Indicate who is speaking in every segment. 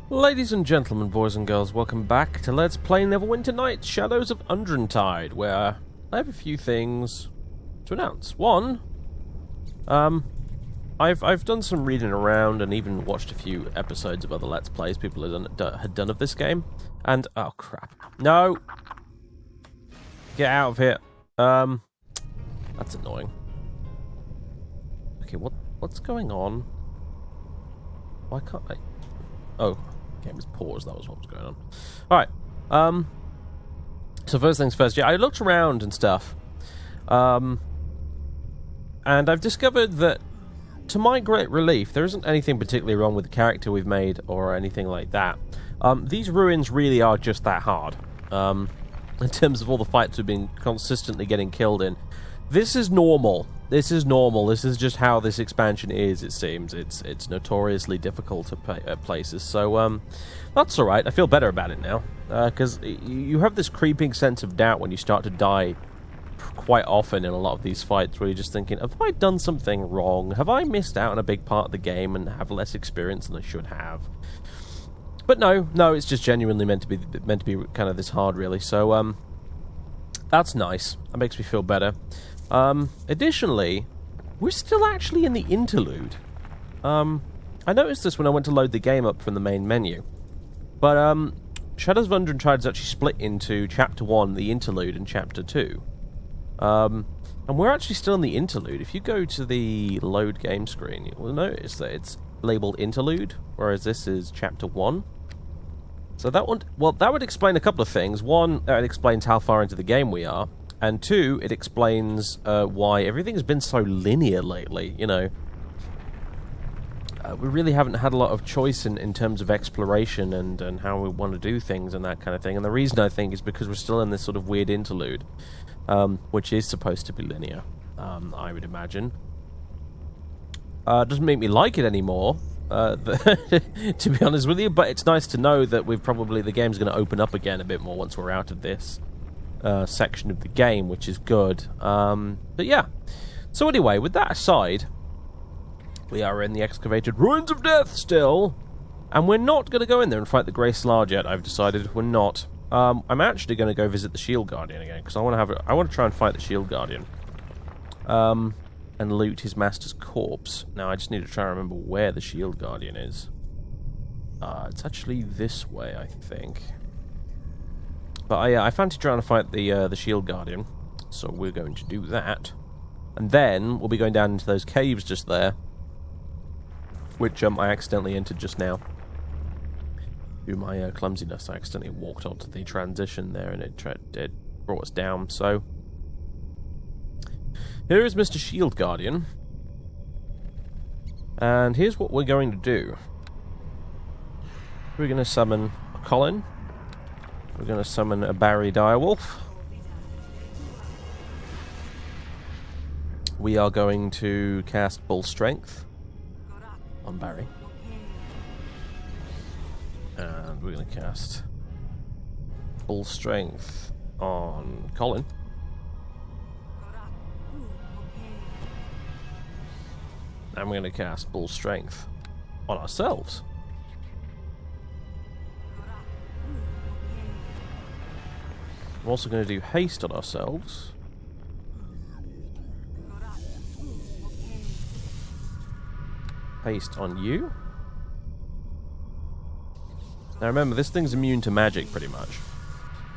Speaker 1: Ladies and gentlemen, boys and girls, welcome back to Let's Play Neverwinter Nights, Shadows of Undrentide, where I have a few things to announce. One, I've done some reading around and even watched a few episodes of other Let's Plays people had done of this game, and oh crap, no, get out of here. That's annoying. Okay, what's going on? Why can't I? Oh. Game was paused, that was what was going on. Alright, so first things first, yeah, I looked around and stuff, and I've discovered that, to my great relief, there isn't anything particularly wrong with the character we've made, or anything like that. These ruins really are just that hard, in terms of all the fights we've been consistently getting killed in. This is normal. This is normal. This is just how this expansion is, it seems. It's notoriously difficult at places. So, that's alright. I feel better about it now. Because you have this creeping sense of doubt when you start to die quite often in a lot of these fights, where you're just thinking, have I done something wrong? Have I missed out on a big part of the game and have less experience than I should have? But no, it's just genuinely meant to be kind of this hard, really. So, that's nice. That makes me feel better. Additionally, we're still actually in the interlude. I noticed this when I went to load the game up from the main menu. But, Shadows of Undrentide is actually split into Chapter 1, the interlude, and Chapter 2. And we're actually still in the interlude. If you go to the load game screen, you will notice that it's labeled interlude, whereas this is Chapter 1. So that one, well, that would explain a couple of things. One, it explains how far into the game we are. And two, it explains why everything's been so linear lately, you know. We really haven't had a lot of choice in terms of exploration and how we want to do things and that kind of thing. And the reason, I think, is because we're still in this sort of weird interlude, which is supposed to be linear, I would imagine. Doesn't make me like it anymore, to be honest with you, but it's nice to know that the game's going to open up again a bit more once we're out of this section of the game, which is good. But yeah. So anyway, with that aside, we are in the excavated ruins of death still, and we're not going to go in there and fight the Grey Slarge yet. I've decided we're not. I'm actually going to go visit the Shield Guardian again, because I want to try and fight the Shield Guardian, and loot his master's corpse. Now I just need to try and remember where the Shield Guardian is. It's actually this way, I think. But I fancy trying to fight the Shield Guardian, so we're going to do that. And then we'll be going down into those caves just there, which I accidentally entered just now. Through my clumsiness, I accidentally walked onto the transition there, and it brought us down. So here is Mr. Shield Guardian, and here's what we're going to do. We're going to summon a Colin. We're going to summon a Barry Direwolf. We are going to cast Bull Strength on Barry. And we're going to cast Bull Strength on Colin. And we're going to cast Bull Strength on ourselves. I'm also going to do haste on ourselves. Haste on you. Now remember, this thing's immune to magic pretty much.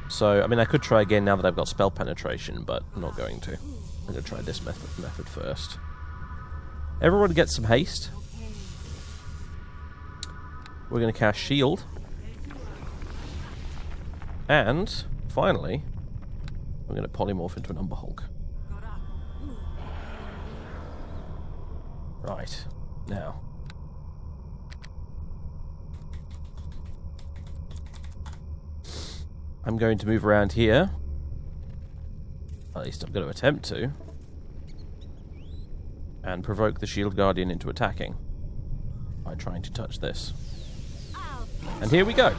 Speaker 1: So, I mean, I could try again now that I've got spell penetration, but I'm not going to. I'm going to try this method first. Everyone gets some haste. We're going to cast shield. And finally, we're going to polymorph into an Umber Hulk. Right. Now. I'm going to move around here. At least I'm going to attempt to. And provoke the Shield Guardian into attacking by trying to touch this. And here we go.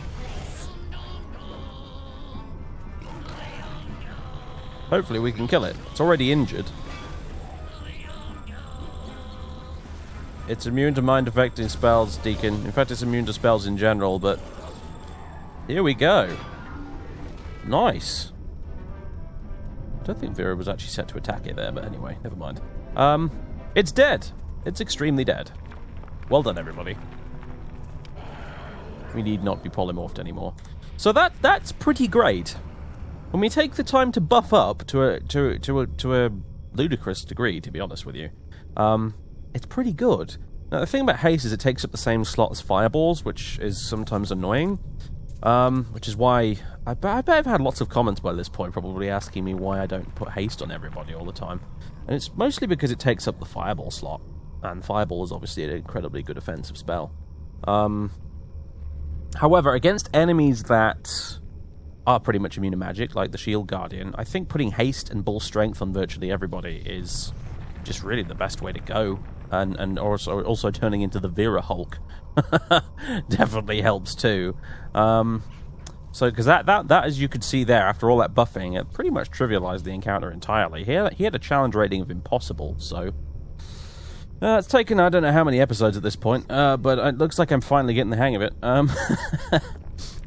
Speaker 1: Hopefully we can kill it. It's already injured. It's immune to mind-affecting spells, Deacon. In fact, it's immune to spells in general, but... Here we go. Nice. I don't think Vera was actually set to attack it there, but anyway, never mind. It's dead. It's extremely dead. Well done, everybody. We need not be polymorphed anymore. So that's pretty great. When we take the time to buff up to a ludicrous degree, to be honest with you, it's pretty good. Now, the thing about haste is it takes up the same slot as fireballs, which is sometimes annoying. Which is why I bet I've had lots of comments by this point probably asking me why I don't put haste on everybody all the time. And it's mostly because it takes up the fireball slot. And fireball is obviously an incredibly good offensive spell. However, against enemies that are pretty much immune to magic, like the Shield Guardian, I think putting haste and bull strength on virtually everybody is just really the best way to go. And also turning into the Vera Hulk definitely helps too. So because that as you could see there, after all that buffing, it pretty much trivialized the encounter entirely. He had a challenge rating of impossible, so it's taken I don't know how many episodes at this point, but it looks like I'm finally getting the hang of it.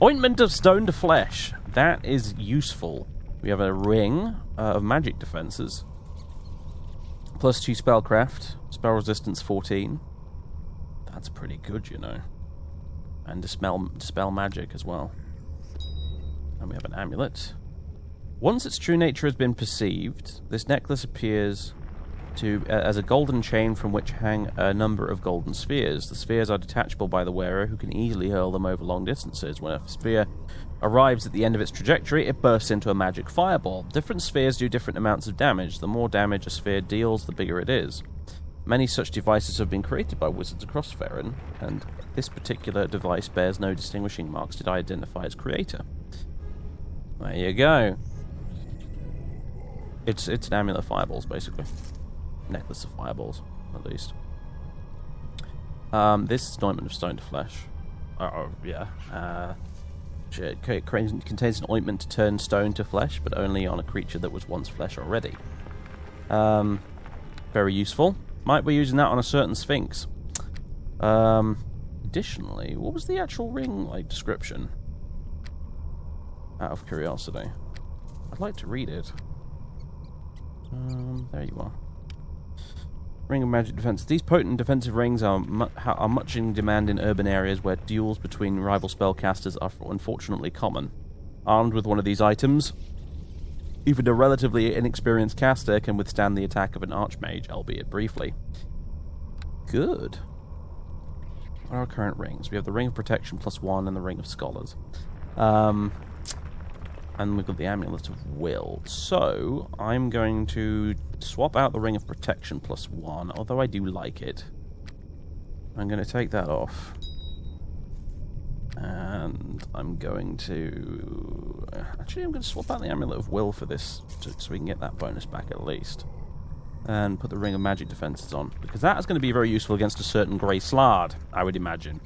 Speaker 1: Ointment of Stone to Flesh. That is useful. We have a ring of magic defenses. Plus 2 spellcraft. Spell resistance 14. That's pretty good, you know. And dispel magic as well. And we have an amulet. Once its true nature has been perceived, this necklace appears as a golden chain from which hang a number of golden spheres. The spheres are detachable by the wearer, who can easily hurl them over long distances. When a sphere arrives at the end of its trajectory, it bursts into a magic fireball. Different spheres do different amounts of damage. The more damage a sphere deals, the bigger it is. Many such devices have been created by wizards across Faerun, and this particular device bears no distinguishing marks to identify its creator. There you go. It's an amulet of fireballs, basically. Necklace of fireballs, at least. This is an ointment of stone to flesh. Yeah. It contains an ointment to turn stone to flesh, but only on a creature that was once flesh already. Very useful. Might be using that on a certain sphinx. Additionally, what was the actual ring description? Out of curiosity, I'd like to read it. There you are. Ring of magic defense. These potent defensive rings are much in demand in urban areas where duels between rival spellcasters are unfortunately common. Armed with one of these items, even a relatively inexperienced caster can withstand the attack of an archmage, albeit briefly. Good. What are our current rings? We have the Ring of Protection +1 and the Ring of Scholars. And we've got the Amulet of Will. So, I'm going to swap out the Ring of Protection +1, although I do like it. I'm going to take that off. And I'm going to... Actually, I'm going to swap out the Amulet of Will for this, so we can get that bonus back at least. And put the Ring of Magic Defenses on, because that is going to be very useful against a certain Grey Slard, I would imagine.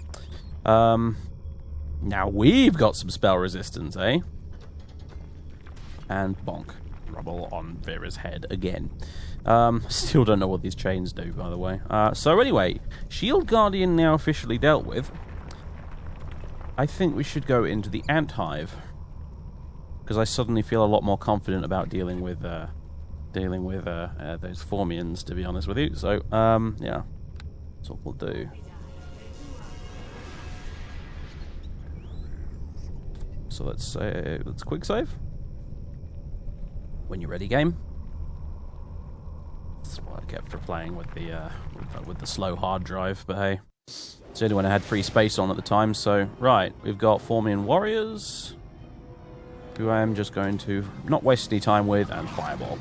Speaker 1: Now we've got some spell resistance, eh? And bonk. Rubble on Vera's head again. Still don't know what these chains do, by the way. So anyway, Shield Guardian now officially dealt with. I think we should go into the Ant Hive, because I suddenly feel a lot more confident about dealing with those Formians, to be honest with you. So, yeah, that's what we'll do. So let's quick save. When you're ready, game. That's what I kept for playing with the slow hard drive, but hey, it's the only one I had free space on at the time. So right, we've got Formian warriors, who I am just going to not waste any time with, and fireball.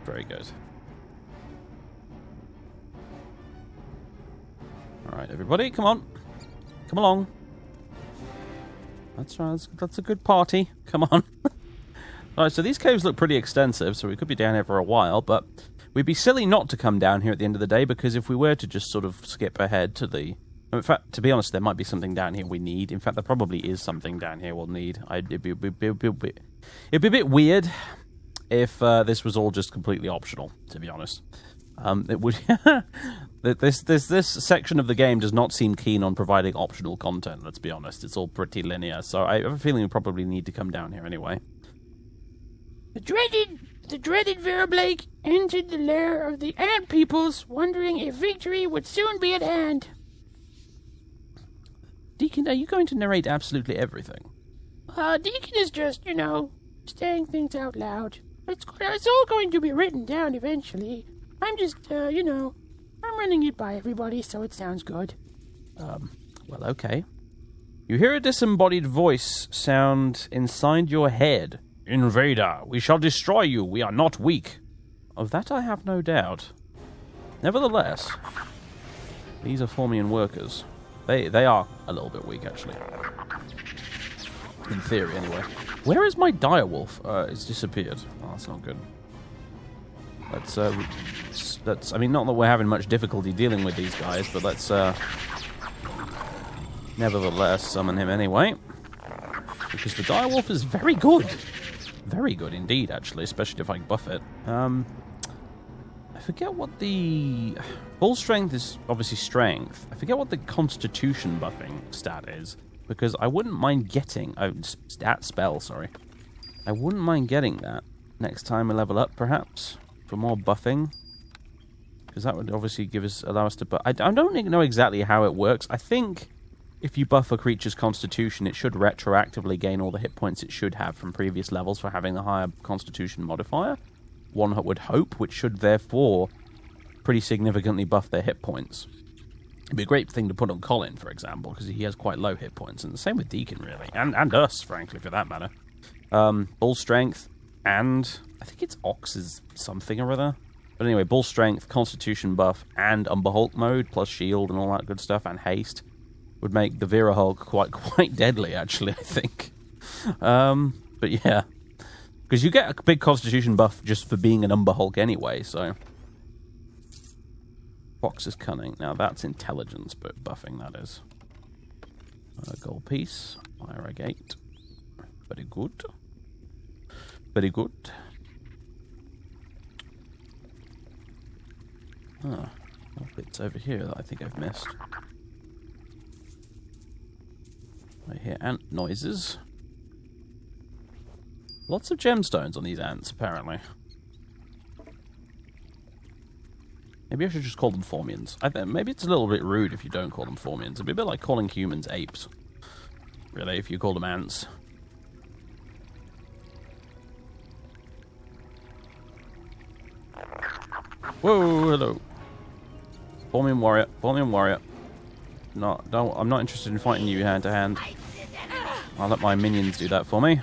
Speaker 1: Very good. Alright, everybody, come on. Come along. That's right, that's a good party. Come on. Alright, so these caves look pretty extensive, so we could be down here for a while, but we'd be silly not to come down here at the end of the day, because if we were to just sort of skip ahead to the In fact, to be honest, there might be something down here we need. In fact, there probably is something down here we'll need. It'd be a bit weird if this was all just completely optional, to be honest. It would. This section of the game does not seem keen on providing optional content, let's be honest. It's all pretty linear, so I have a feeling we probably need to come down here anyway.
Speaker 2: The dreaded Vera Blake entered the lair of the ant peoples, wondering if victory would soon be at hand.
Speaker 1: Deacon, are you going to narrate absolutely everything?
Speaker 2: Deacon is just, saying things out loud. It's all going to be written down eventually. I'm just, I'm running it by everybody so it sounds good.
Speaker 1: Well, okay. You hear a disembodied voice sound inside your head. Invader, we shall destroy you. We are not weak. Of that I have no doubt. Nevertheless, these are Formian workers. They are a little bit weak, actually. In theory, anyway. Where is my direwolf? It's disappeared. Oh, that's not good. Let's. I mean, not that we're having much difficulty dealing with these guys, but let's, nevertheless, summon him anyway. Because the direwolf is very good. Very good indeed, actually, especially if I buff it. I forget what the... Bull strength is obviously strength. I forget what the constitution buffing stat is, because I wouldn't mind getting... Oh, stat spell, sorry. I wouldn't mind getting that next time we level up, perhaps, for more buffing. Because that would obviously allow us to buff... I don't know exactly how it works. I think if you buff a creature's constitution, it should retroactively gain all the hit points it should have from previous levels for having the higher constitution modifier. One would hope, which should therefore pretty significantly buff their hit points. It'd be a great thing to put on Colin, for example, because he has quite low hit points, and the same with Deacon, really, and us, frankly, for that matter. Bull strength, and I think it's Ox's something or other. But anyway, bull strength, constitution buff, and Umber Hulk mode, plus shield and all that good stuff, and haste, would make the Vera Hulk quite deadly, actually, I think. But yeah. Because you get a big constitution buff just for being an Umber Hulk anyway, so... Fox is cunning. Now that's intelligence, but buffing, that is. Gold piece. Fire agate. Very good. Very good. Ah, what bits over here that I think I've missed. I hear ant noises. Lots of gemstones on these ants, apparently. Maybe I should just call them Formians. Maybe it's a little bit rude if you don't call them Formians. It'd be a bit like calling humans apes. Really, if you call them ants. Whoa, hello. Formian warrior, Formian warrior. No, I'm not interested in fighting you hand to hand. I'll let my minions do that for me.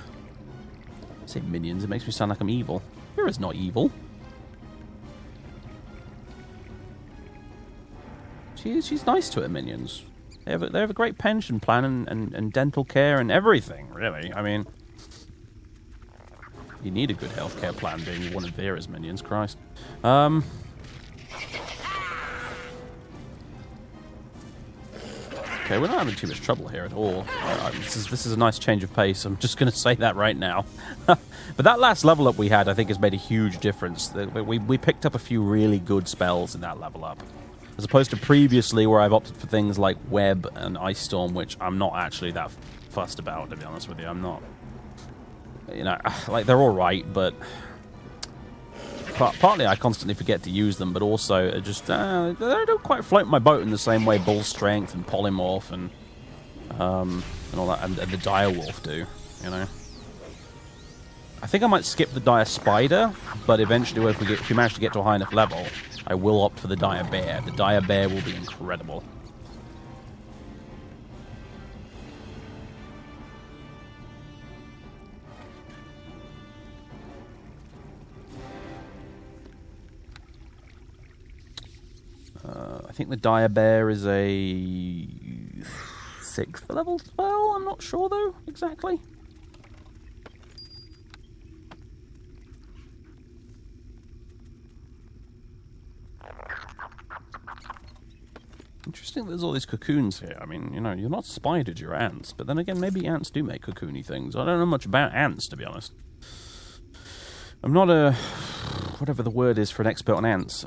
Speaker 1: I say minions, it makes me sound like I'm evil. Vera's not evil. She's nice to her minions. They have a great pension plan and dental care and everything, really. I mean, you need a good healthcare plan being one of Vera's minions, Christ. Okay, we're not having too much trouble here at all. This is a nice change of pace. I'm just going to say that right now. But that last level up we had, I think, has made a huge difference. We picked up a few really good spells in that level up. As opposed to previously where I've opted for things like Web and Ice Storm, which I'm not actually that fussed about, to be honest with you. I'm not... like, they're alright, but... Partly I constantly forget to use them, but also just... they don't quite float my boat in the same way Bull Strength and Polymorph and all that, and the Direwolf do, you know? I think I might skip the Dire Spider, but eventually if we manage to get to a high enough level, I will opt for the Dire Bear. The Dire Bear will be incredible. I think the Dire Bear is a 6th level spell. I'm not sure, though, exactly. I'm Interesting there's all these cocoons here. I mean, you know, you're not spiders, you're ants. But then again, maybe ants do make cocoony things. I don't know much about ants, to be honest. I'm not a... whatever the word is for an expert on ants.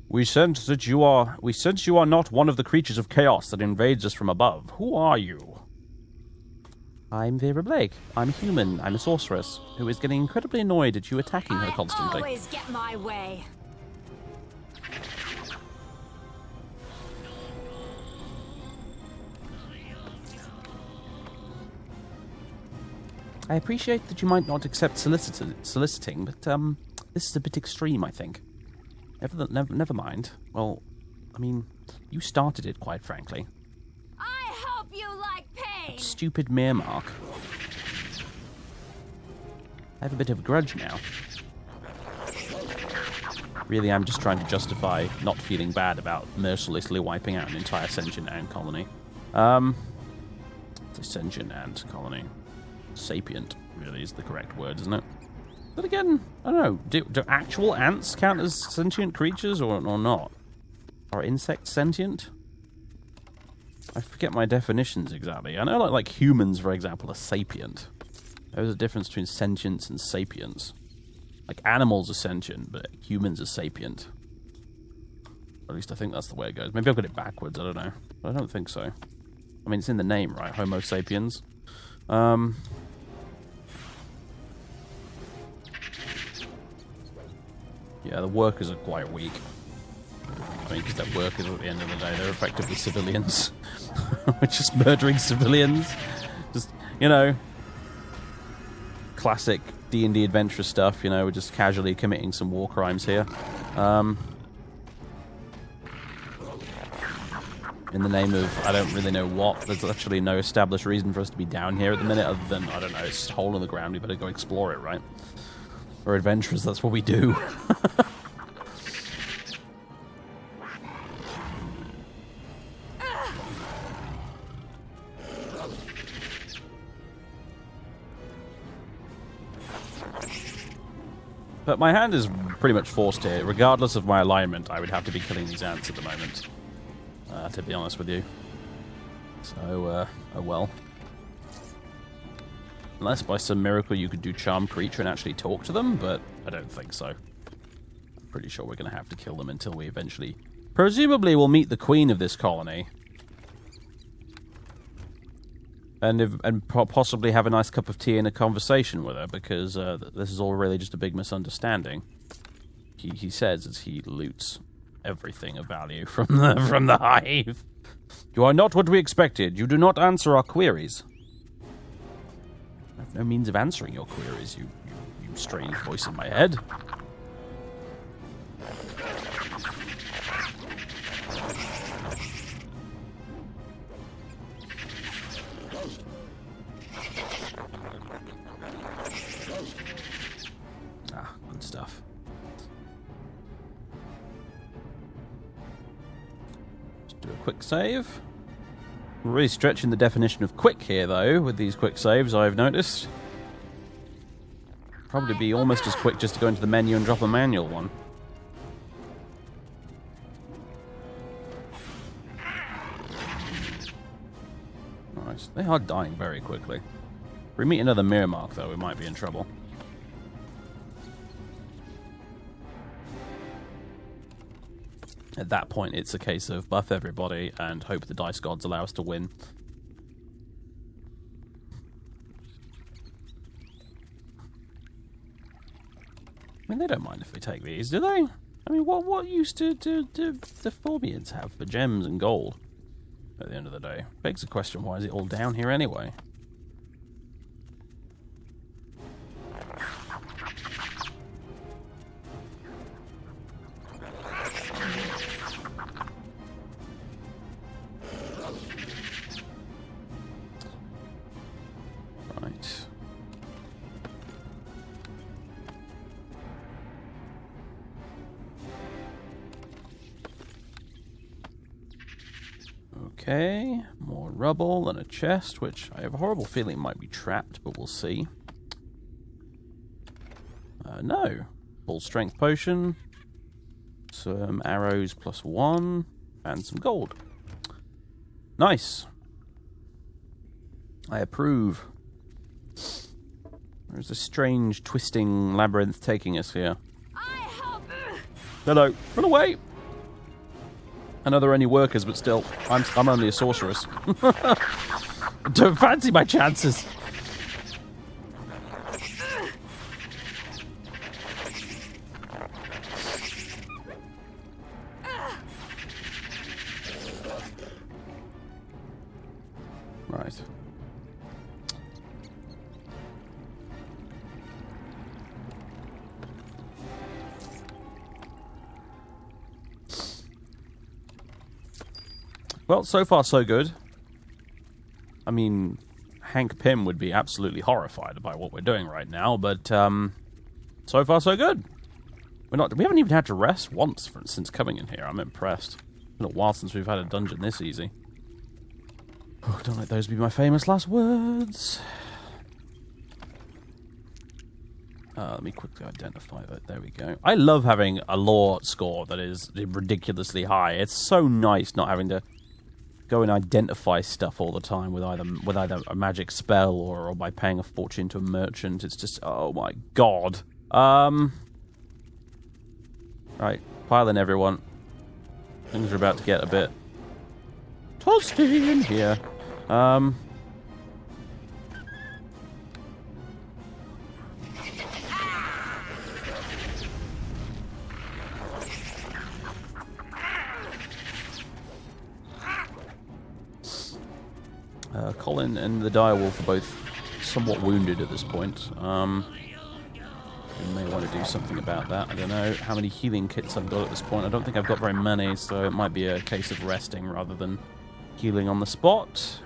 Speaker 1: We sense you are not one of the creatures of chaos that invades us from above. Who are you? I'm Vera Blake. I'm a human. I'm a sorceress who is getting incredibly annoyed at you attacking her constantly.
Speaker 3: I always get my way.
Speaker 1: I appreciate that you might not accept soliciting, but this is a bit extreme, I think. Never mind. Well, I mean, you started it, quite frankly.
Speaker 3: I hope you like pain.
Speaker 1: Stupid Mirmark. I have a bit of a grudge now. Really, I'm just trying to justify not feeling bad about mercilessly wiping out an entire sentient ant colony. It's a sentient ant colony. Sapient, really, is the correct word, isn't it? But again, I don't know. Do actual ants count as sentient creatures or not? Are insects sentient? I forget my definitions exactly. I know like humans, for example, are sapient. There's a difference between sentience and sapience. Like animals are sentient, but humans are sapient. Or at least I think that's the way it goes. Maybe I've got it backwards, I don't know. But I don't think so. I mean, it's in the name, right? Homo sapiens. Yeah, the workers are quite weak. I mean, because they're workers at the end of the day. They're effectively civilians. We're just murdering civilians. Just, you know, classic D&D adventure stuff, you know, we're just casually committing some war crimes here. In the name of, I don't really know what. There's actually no established reason for us to be down here at the minute, other than, I don't know, it's a hole in the ground, we better go explore it, right? We're adventurers, that's what we do. But my hand is pretty much forced here. Regardless of my alignment, I would have to be killing these ants at the moment. To be honest with you. So, oh well. Unless by some miracle you could do Charm Creature and actually talk to them, but I don't think so. I'm pretty sure we're going to have to kill them until we eventually... Presumably we'll meet the queen of this colony. And possibly have a nice cup of tea and a conversation with her, because this is all really just a big misunderstanding. He says as he loots everything of value from the hive. You are not what we expected. You do not answer our queries. I have no means of answering your queries, you strange voice in my head. Ah, good stuff. Let's do a quick save. We're really stretching the definition of quick here, though, with these quick saves, I've noticed. Probably be almost as quick just to go into the menu and drop a manual one. Nice. They are dying very quickly. If we meet another Mirmark, though, we might be in trouble. At that point, it's a case of buff everybody and hope the dice gods allow us to win. I mean, they don't mind if we take these, do they? I mean, what use do the Forbians have for gems and gold at the end of the day? Begs the question, why is it all down here anyway? Okay, more rubble and a chest, which I have a horrible feeling might be trapped, but we'll see. No. Full strength potion. Some arrows +1. And some gold. Nice. I approve. There's a strange, twisting labyrinth taking us here. Hello. Run away! I know there are any workers, but still, I'm only a sorceress. Don't fancy my chances. Right. Well, so far so good. I mean, Hank Pym would be absolutely horrified by what we're doing right now, but so far so good. We haven't even had to rest once since coming in here. I'm impressed. It's been a while since we've had a dungeon this easy. Oh, don't let those be my famous last words. Let me quickly identify that. There we go. I love having a lore score that is ridiculously high. It's so nice not having to go and identify stuff all the time with either a magic spell or by paying a fortune to a merchant. It's just, oh my god. Right, pile in everyone. Things are about to get a bit toasty in here. Colin and the direwolf are both somewhat wounded at this point. We may want to do something about that. I don't know how many healing kits I've got at this point. I don't think I've got very many, so it might be a case of resting rather than healing on the spot.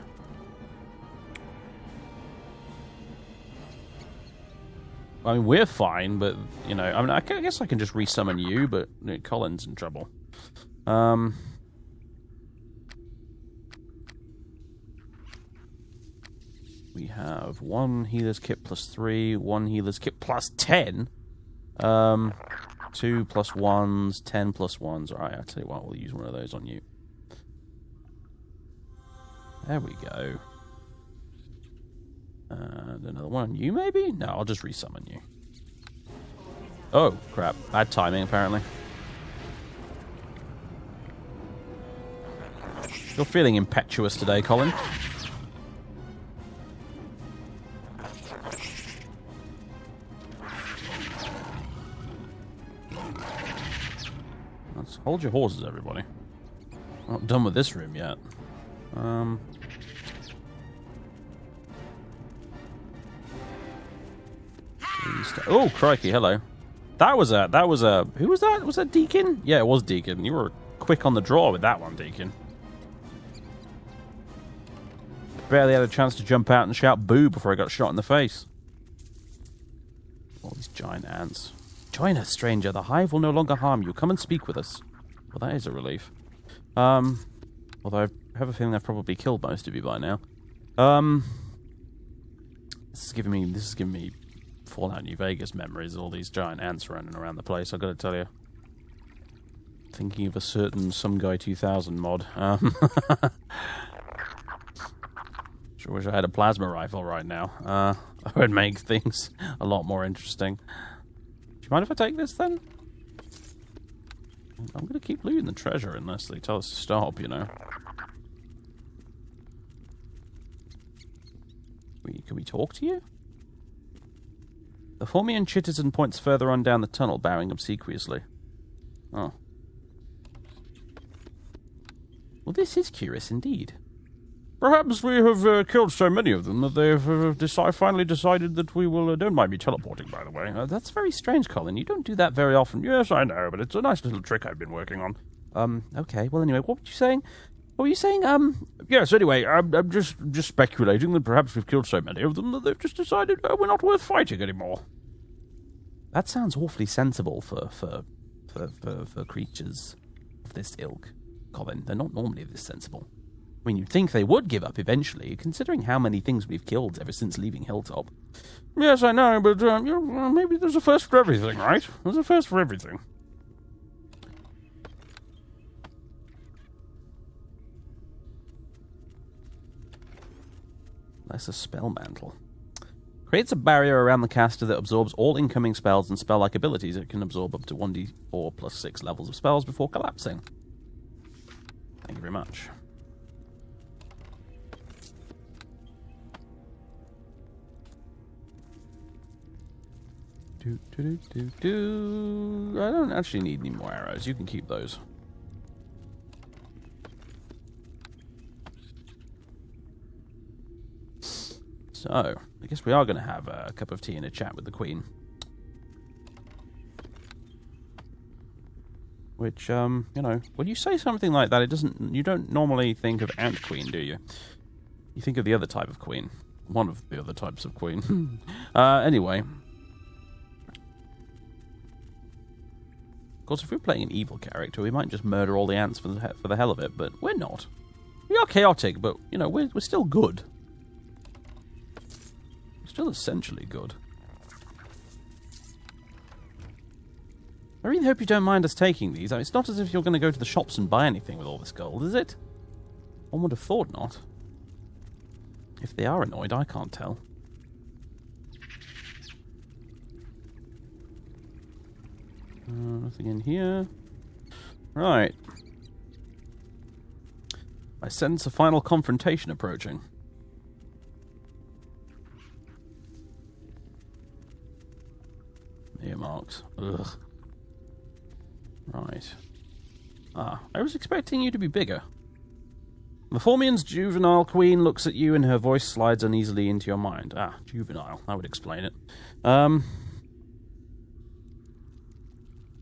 Speaker 1: I mean, we're fine, but, you know, I mean, I guess I can just resummon you, but Colin's in trouble. We have 1 healer's kit plus 3, 1 healer's kit plus 10. 2 plus 1s, 10 plus 1s. Alright, I'll tell you what, we'll use one of those on you. There we go. And another one on you, maybe? No, I'll just resummon you. Oh, crap. Bad timing, apparently. You're feeling impetuous today, Colin. Let's hold your horses, everybody. Not done with this room yet. Oh, crikey, hello. That was a, who was that? Was that Deacon? Yeah, it was Deacon. You were quick on the draw with that one, Deacon. Barely had a chance to jump out and shout boo before I got shot in the face. All these giant ants. Join us, stranger. The hive will no longer harm you. Come and speak with us. Well, that is a relief. Although I have a feeling I've probably killed most of you by now. This is giving me Fallout New Vegas memories. All these giant ants running around the place. I've got to tell you. Thinking of a certain Some Guy 2000 mod. Sure wish I had a plasma rifle right now. That would make things a lot more interesting. Do you mind if I take this then? I'm going to keep looting the treasure unless they tell us to stop, you know. Can we talk to you? The Formian citizen points further on down the tunnel, bowing obsequiously. Oh. Well, this is curious indeed. Perhaps we have killed so many of them that they have finally decided that we will... don't mind me teleporting, by the way. That's very strange, Colin. You don't do that very often. Yes, I know, but it's a nice little trick I've been working on. Okay. Well, anyway, what were you saying? What were you saying? Yes, anyway, I'm just speculating that perhaps we've killed so many of them that they've just decided we're not worth fighting anymore. That sounds awfully sensible for creatures of this ilk, Colin. They're not normally this sensible. I mean, you'd think they would give up eventually, considering how many things we've killed ever since leaving Hilltop. Yes, I know, but maybe there's a first for everything, right? There's a first for everything. That's a spell mantle. Creates a barrier around the caster that absorbs all incoming spells and spell-like abilities. It can absorb up to 1d4 plus 6 levels of spells before collapsing. Thank you very much. I don't actually need any more arrows. You can keep those. So, I guess we are going to have a cup of tea and a chat with the Queen. Which, you know, when you say something like that, you don't normally think of Ant Queen, do you? You think of the other type of Queen. One of the other types of Queen. Anyway. Of course, if we're playing an evil character, we might just murder all the ants for the hell of it, but we're not. We are chaotic, but, you know, we're still good. Still essentially good. I really hope you don't mind us taking these. I mean, it's not as if you're going to go to the shops and buy anything with all this gold, is it? One would have thought not. If they are annoyed, I can't tell. Nothing in here. Right. I sense a final confrontation approaching. Earmarks. Ugh. Right. I was expecting you to be bigger. The Formian's juvenile queen looks at you and her voice slides uneasily into your mind. Juvenile. That would explain it.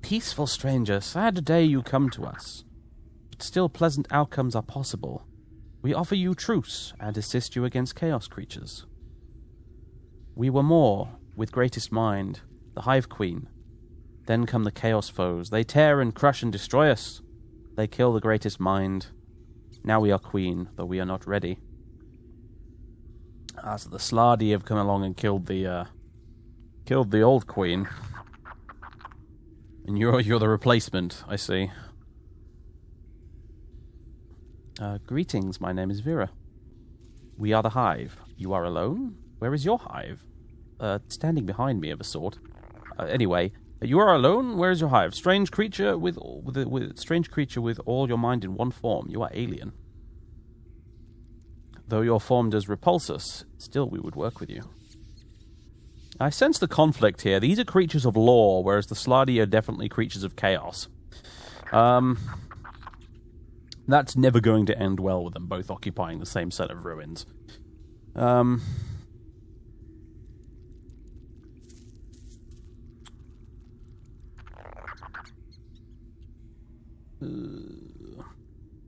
Speaker 1: Peaceful stranger, sad day you come to us. But still pleasant outcomes are possible. We offer you truce and assist you against chaos creatures. We were more, with greatest mind, the Hive Queen. Then come the Chaos foes. They tear and crush and destroy us. They kill the greatest mind. Now we are Queen, though we are not ready. So the Slardy have come along and killed the old Queen. And you're the replacement, I see. Greetings, my name is Vera. We are the Hive. You are alone? Where is your Hive? Standing behind me of a sort. Anyway, you are alone? Where is your Hive? Strange creature with all your mind in one form. You are alien. Though your form does repulse us, still we would work with you. I sense the conflict here. These are creatures of law, whereas the Slardy are definitely creatures of chaos. That's never going to end well with them both occupying the same set of ruins.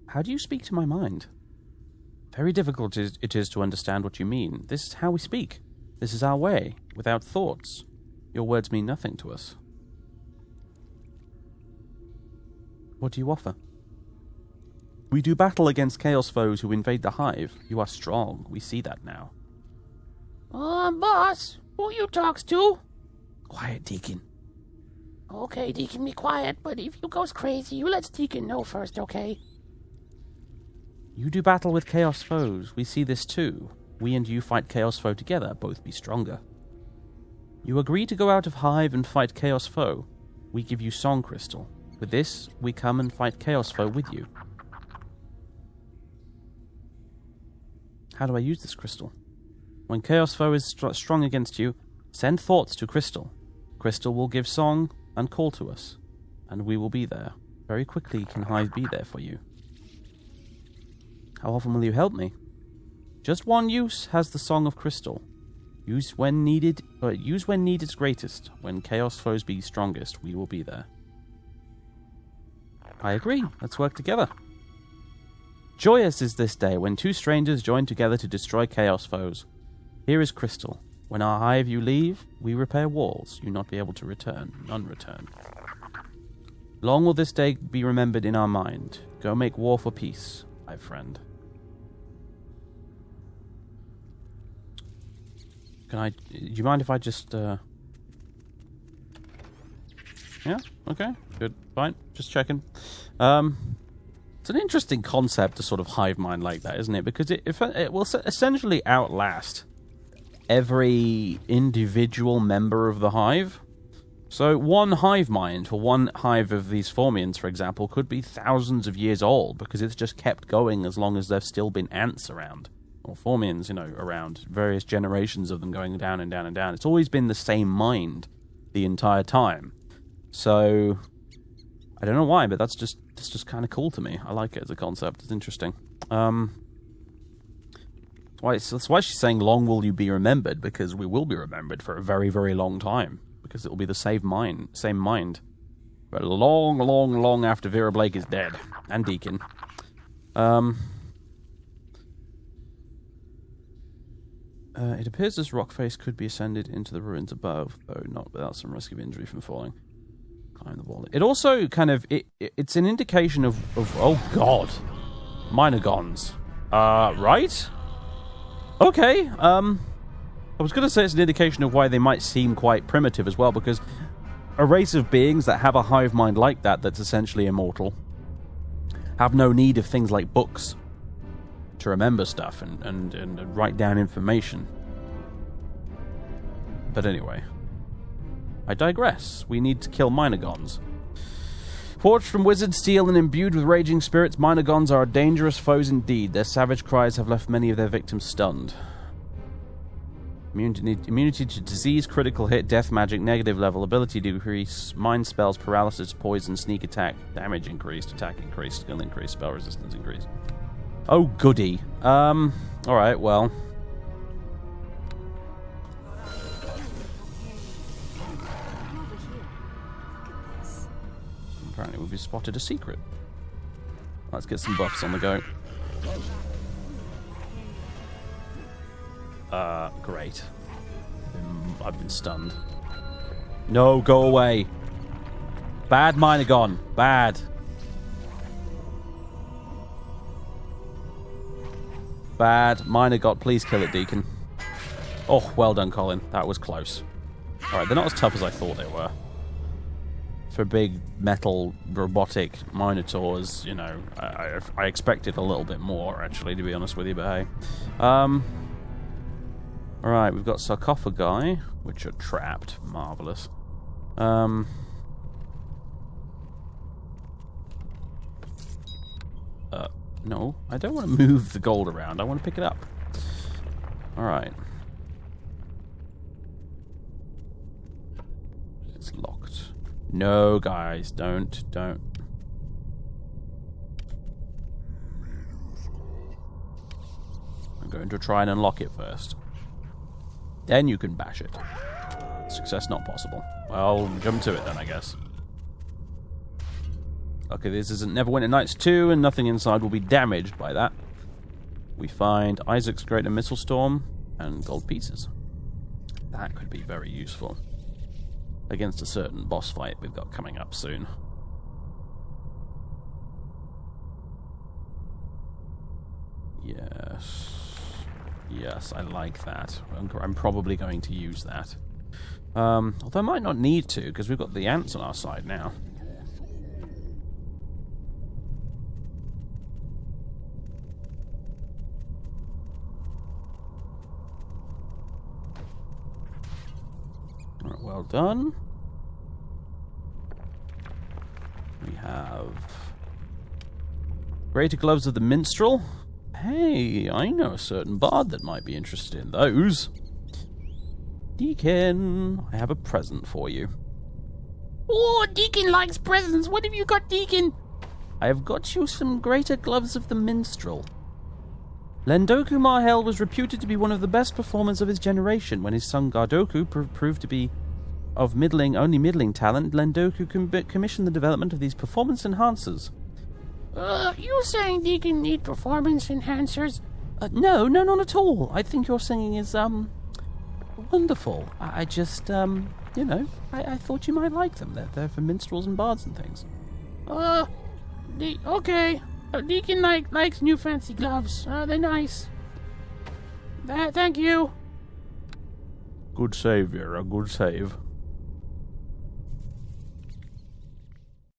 Speaker 1: How do you speak to my mind? Very difficult it is to understand what you mean. This is how we speak. This is our way, without thoughts. Your words mean nothing to us. What do you offer? We do battle against chaos foes who invade the Hive. You are strong. We see that now.
Speaker 2: Boss, who you talks to?
Speaker 1: Quiet, Deacon.
Speaker 2: Okay, Deacon, be quiet, but if you goes crazy, you let Deacon know first, okay?
Speaker 1: You do battle with chaos foes. We see this too. We and you fight chaos foe together, both be stronger. You agree to go out of Hive and fight chaos foe. We give you song crystal. With this, we come and fight chaos foe with you. How do I use this crystal? When chaos foe is strong against you, send thoughts to crystal. Crystal will give song and call to us, and we will be there. Very quickly can Hive be there for you. How often will you help me? Just one use has the Song of Crystal. Use when needed is greatest. When chaos foes be strongest, we will be there. I agree. Let's work together. Joyous is this day when two strangers join together to destroy chaos foes. Here is Crystal. When our Hive you leave, we repair walls. You not be able to return. None return. Long will this day be remembered in our mind. Go make war for peace, my friend. Do you mind if I just, Yeah? Okay, good, fine, just checking. It's an interesting concept to sort of hive mind like that, isn't it? Because it will essentially outlast every individual member of the hive. So one hive mind for one hive of these Formians, for example, could be thousands of years old because it's just kept going as long as there've still been ants around. Or Formians, around. Various generations of them going down and down and down. It's always been the same mind the entire time. So, I don't know why, but that's just kind of cool to me. I like it as a concept. It's interesting. That's why she's saying, long will you be remembered, because we will be remembered for a very, very long time. Because it will be the same mind. But long, long, long after Vera Blake is dead. And Deacon. It appears this rock face could be ascended into the ruins above, though not without some risk of injury from falling. Climb the wall. It also kind of... It's an indication of... Oh, God. Minogons. Right? Okay, I was going to say it's an indication of why they might seem quite primitive as well, because a race of beings that have a hive mind like that, that's essentially immortal, have no need of things like books to remember stuff and write down information. But anyway, I digress. We need to kill Minogons. Forged from wizard steel and imbued with raging spirits, Minogons are dangerous foes indeed. Their savage cries have left many of their victims stunned. Immunity to disease, critical hit, death magic, negative level, ability decrease, mind spells, paralysis, poison, sneak attack, damage increased, attack increased, skill increased, spell resistance increased. Oh, goody. Alright, well. Apparently we've spotted a secret. Let's get some buffs on the go. Great. I've been stunned. No, go away. Bad Minogon. Bad. Bad Minogon. Please kill it, Deacon. Oh, well done, Colin. That was close. Alright, they're not as tough as I thought they were. For big metal robotic minotaurs, I expected a little bit more, actually, to be honest with you, but hey. Alright, we've got sarcophagi, which are trapped. Marvellous. No, I don't want to move the gold around. I want to pick it up. Alright. It's locked. No, guys, don't. I'm going to try and unlock it first. Then you can bash it. Success not possible. Well, jump to it then, I guess. Okay, this isn't Neverwinter Nights 2, and nothing inside will be damaged by that. We find Isaac's Greater Missile Storm and gold pieces. That could be very useful against a certain boss fight we've got coming up soon. Yes, I like that. I'm probably going to use that. Although I might not need to, because we've got the ants on our side now. Alright, well done. We have Greater Gloves of the Minstrel. Hey, I know a certain bard that might be interested in those. Deacon, I have a present for you.
Speaker 2: Oh, Deacon likes presents. What have you got, Deacon?
Speaker 1: I have got you some Greater Gloves of the Minstrel. Lendoku Marhel was reputed to be one of the best performers of his generation. When his son Gardoku proved to be of only middling talent, Lendoku commissioned the development of these performance enhancers.
Speaker 2: You saying Deacon need performance enhancers?
Speaker 1: No, not at all. I think your singing is, wonderful. I just, I thought you might like them. They're for minstrels and bards and things.
Speaker 2: Okay. Deacon likes new fancy gloves. They're nice. Thank you.
Speaker 1: Good save, Vera. Good save.